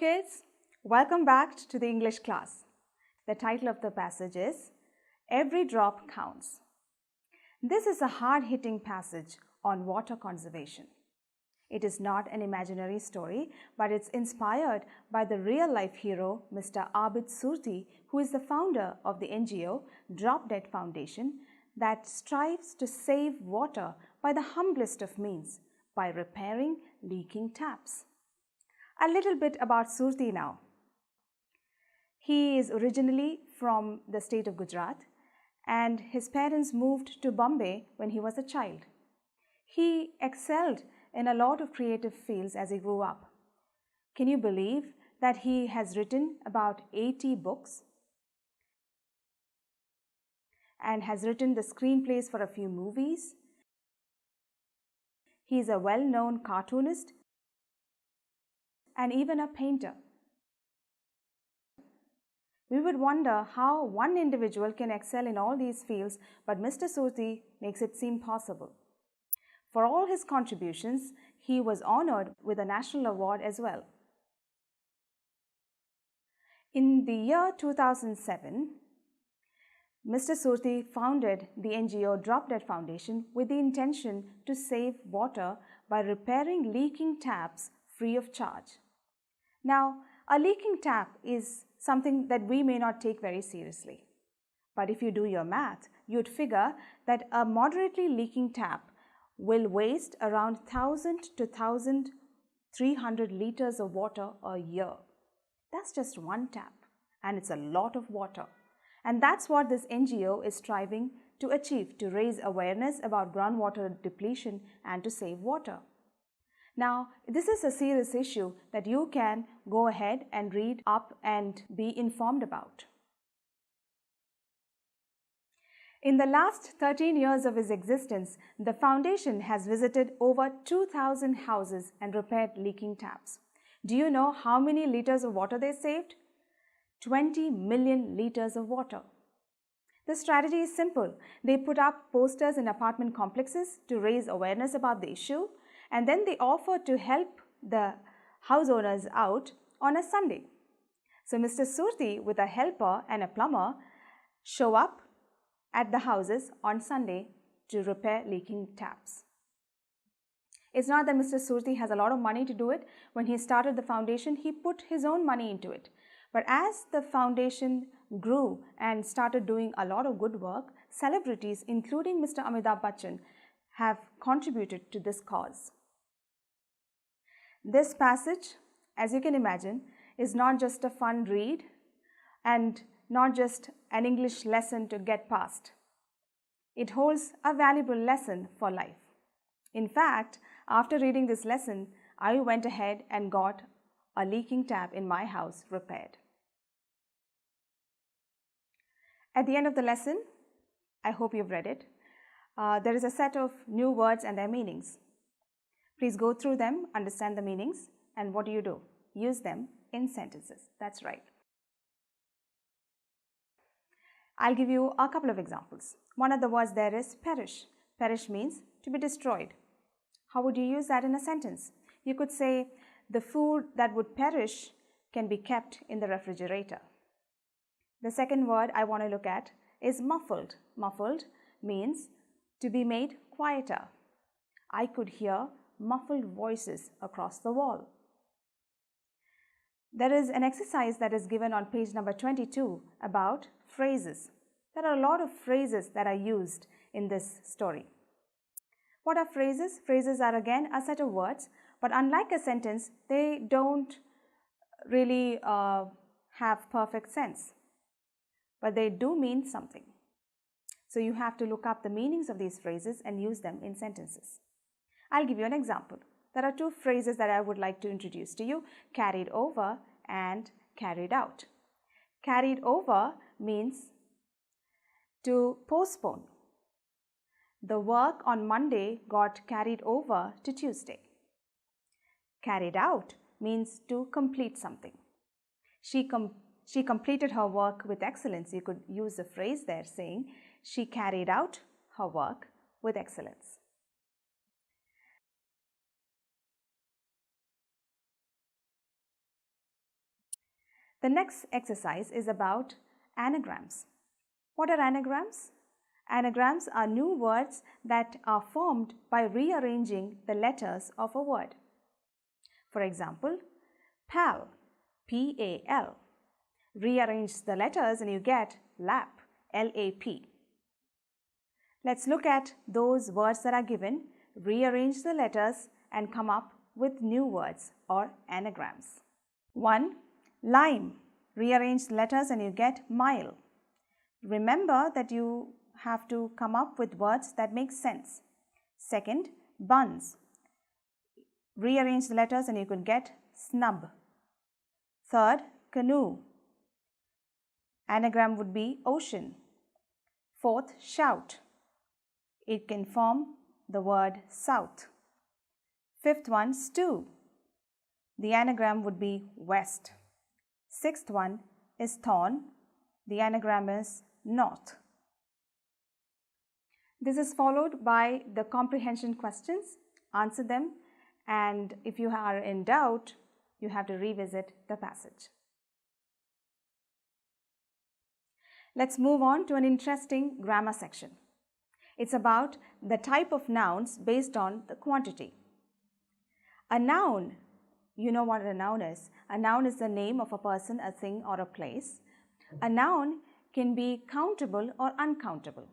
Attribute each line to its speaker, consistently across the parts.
Speaker 1: kids, welcome back to the English class. The title of the passage is Every Drop Counts. This is a hard-hitting passage on water conservation. It is not an imaginary story, but it's inspired by the real-life hero, Mr. Abid Surti, who is the founder of the NGO Drop Dead Foundation that strives to save water by the humblest of means, by repairing leaking taps. A little bit about Surti now. He is originally from the state of Gujarat and his parents moved to Bombay when he was a child. He excelled in a lot of creative fields as he grew up. Can you believe that he has written about 80 books and has written the screenplays for a few movies? He is a well-known cartoonist and even a painter. We would wonder how one individual can excel in all these fields, but Mr. Surti makes it seem possible. For all his contributions, he was honored with a national award as well. In the year 2007, Mr. Surti founded the NGO Drop Dead Foundation with the intention to save water by repairing leaking taps free of charge. Now, a leaking tap is something that we may not take very seriously. But if you do your math, you'd figure that a moderately leaking tap will waste around 1,000 to 1,300 liters of water a year. That's just one tap, and it's a lot of water. And that's what this NGO is striving to achieve, to raise awareness about groundwater depletion and to save water. Now, this is a serious issue that you can go ahead and read up and be informed about. In the last 13 years of its existence, the foundation has visited over 2,000 houses and repaired leaking taps. Do you know how many liters of water they saved? 20 million liters of water. The strategy is simple. They put up posters in apartment complexes to raise awareness about the issue, and then they offer to help the house owners out on a Sunday. So Mr. Surti, with a helper and a plumber, show up at the houses on Sunday to repair leaking taps. It's not that Mr. Surti has a lot of money to do it. When he started the foundation, he put his own money into it. But as the foundation grew and started doing a lot of good work, celebrities, including Mr. Amitabh Bachchan, have contributed to this cause. This passage, as you can imagine, is not just a fun read and not just an English lesson to get past. It holds a valuable lesson for life. In fact, after reading this lesson, I went ahead and got a leaking tap in my house repaired. At the end of the lesson, I hope you've read it. There is a set of new words and their meanings. Please go through them, understand the meanings, and what do? Use them in sentences. That's right. I'll give you a couple of examples. One of the words there is perish. Perish means to be destroyed. How would you use that in a sentence? You could say, the food that would perish can be kept in the refrigerator. The second word I want to look at is muffled. Muffled means to be made quieter. I could hear muffled voices across the wall. There is an exercise that is given on page number 22 about phrases. There are a lot of phrases that are used in this story. What are phrases? Phrases are again a set of words, but unlike a sentence, they don't really have perfect sense, but they do mean something. So you have to look up the meanings of these phrases and use them in sentences. I'll give you an example. There are two phrases that I would like to introduce to you, carried over and carried out. Carried over means to postpone. The work on Monday got carried over to Tuesday. Carried out means to complete something. She completed her work with excellence. You could use the phrase there saying, she carried out her work with excellence. The next exercise is about anagrams. What are anagrams? Anagrams are new words that are formed by rearranging the letters of a word. For example, pal, P-A-L. Rearrange the letters and you get lap, L-A-P. Let's look at those words that are given, rearrange the letters and come up with new words or anagrams. 1. Lime. Rearrange the letters and you get mile. Remember that you have to come up with words that make sense. Second, buns. Rearrange the letters and you could get snub. Third, canoe. Anagram would be ocean. Fourth, shout. It can form the word south. Fifth one, stew. The anagram would be west. Sixth one is thorn. The anagram is north. This is followed by the comprehension questions. Answer them, and if you are in doubt, you have to revisit the passage. Let's move on to an interesting grammar section. It's about the type of nouns based on the quantity. A noun, you know what a noun is. A noun is the name of a person, a thing, or a place. A noun can be countable or uncountable.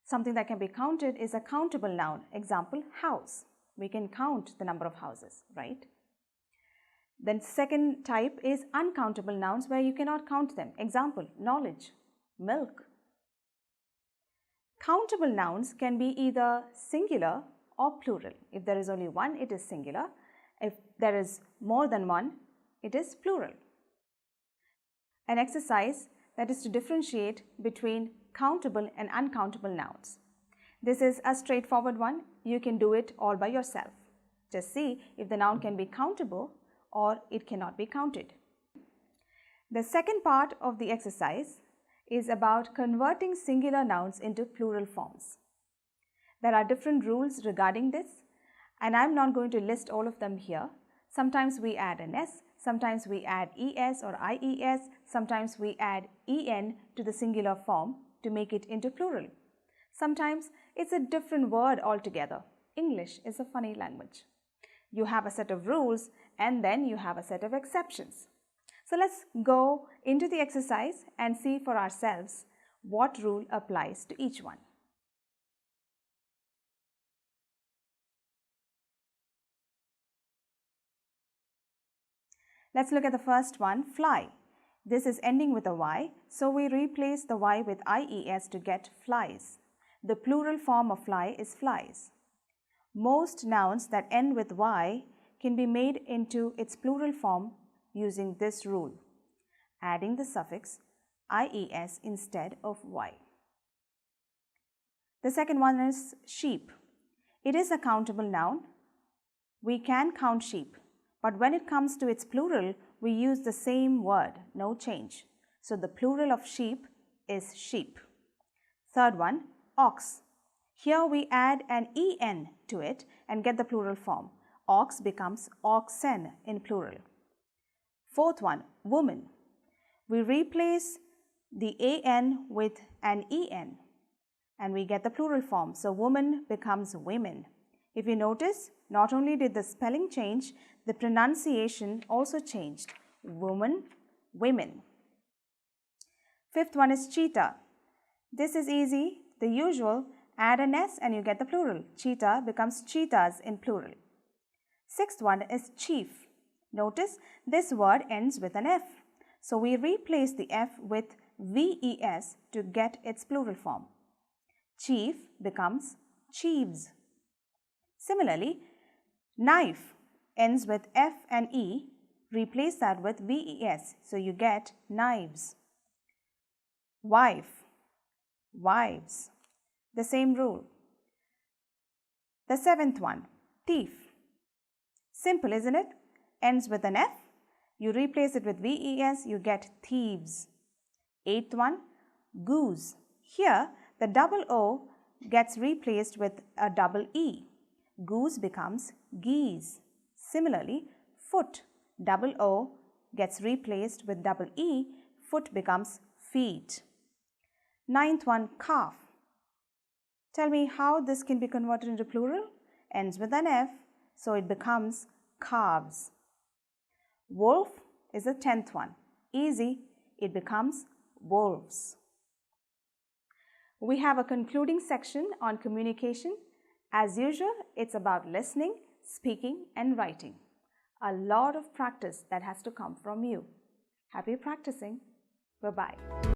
Speaker 1: Something that can be counted is a countable noun. Example, house. We can count the number of houses, right? Then second type is uncountable nouns where you cannot count them. Example, knowledge, milk. Countable nouns can be either singular or plural. If there is only one, it is singular. If there is more than one, it is plural. An exercise that is to differentiate between countable and uncountable nouns. This is a straightforward one. You can do it all by yourself. Just see if the noun can be countable or it cannot be counted. The second part of the exercise is about converting singular nouns into plural forms. There are different rules regarding this, and I'm not going to list all of them here. Sometimes we add an S, sometimes we add ES or IES, sometimes we add EN to the singular form to make it into plural. Sometimes it's a different word altogether. English is a funny language. You have a set of rules and then you have a set of exceptions. So let's go into the exercise and see for ourselves what rule applies to each one. Let's look at the first one, fly. This is ending with a Y, so we replace the Y with IES to get flies. The plural form of fly is flies. Most nouns that end with Y can be made into its plural form using this rule, adding the suffix IES instead of Y. The second one is sheep. It is a countable noun. We can count sheep, but when it comes to its plural, we use the same word, no change. So the plural of sheep is sheep. Third one, ox. Here we add an EN to it and get the plural form. Ox becomes oxen in plural. Fourth one, woman. We replace the AN with an EN and we get the plural form. So woman becomes women. If you notice, not only did the spelling change, the pronunciation also changed. Woman, women. Fifth one is cheetah. This is easy. The usual, add an S and you get the plural. Cheetah becomes cheetahs in plural. Sixth one is chief. Notice this word ends with an F. So we replace the F with VES to get its plural form. Chief becomes chiefs. Similarly, knife ends with F and E. Replace that with VES. So you get knives. Wife, wives. The same rule. The seventh one, thief. Simple, isn't it? Ends with an F. You replace it with VES, you get thieves. Eighth one, goose. Here, the double O gets replaced with a double E. Goose becomes geese. Similarly, foot, double O, gets replaced with double E, foot becomes feet. Ninth one, calf. Tell me how this can be converted into plural. Ends with an F, so it becomes calves. Wolf is the 10th one. Easy, it becomes wolves. We have a concluding section on communication. As usual, it's about listening, speaking, and writing. A lot of practice that has to come from you. Happy practicing. Bye-bye.